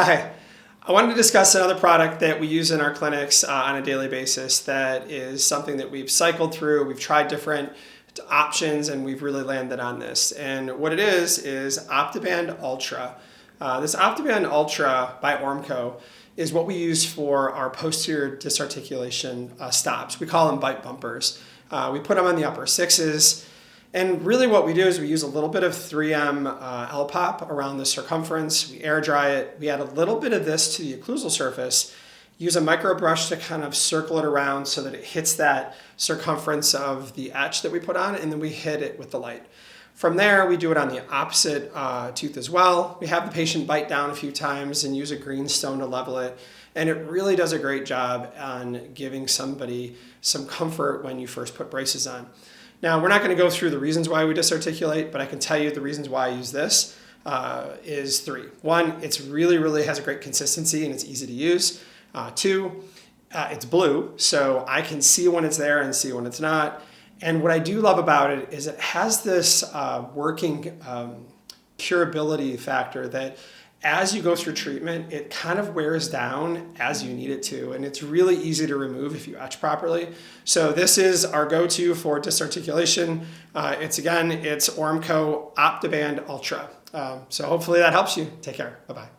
Hi. I wanted to discuss another product that we use in our clinics on a daily basis that is something that we've cycled through. We've tried different options and we've really landed on this. And what it is Optiband Ultra. This Optiband Ultra by Ormco is what we use for our posterior disarticulation stops. We call them bite bumpers. We put them on the upper sixes. And really what we do is we use a little bit of 3M L-Pop around the circumference. We air dry it. We add a little bit of this to the occlusal surface. Use a micro brush to kind of circle it around so that it hits that circumference of the etch that we put on, and then we hit it with the light. From there, we do it on the opposite tooth as well. We have the patient bite down a few times and use a green stone to level it. And it really does a great job on giving somebody some comfort when you first put braces on. Now, we're not going to go through the reasons why we disarticulate, but I can tell you the reasons why I use this is three. One, it's really has a great consistency and it's easy to use. Two, it's blue, so I can see when it's there and see when it's not. And what I do love about it is it has this working curability factor that as you go through treatment, it kind of wears down as you need it to, and it's really easy to remove if you etch properly. So this is our go-to for disarticulation. It's Ormco Optiband Ultra. So hopefully that helps you. Take care. Bye-bye.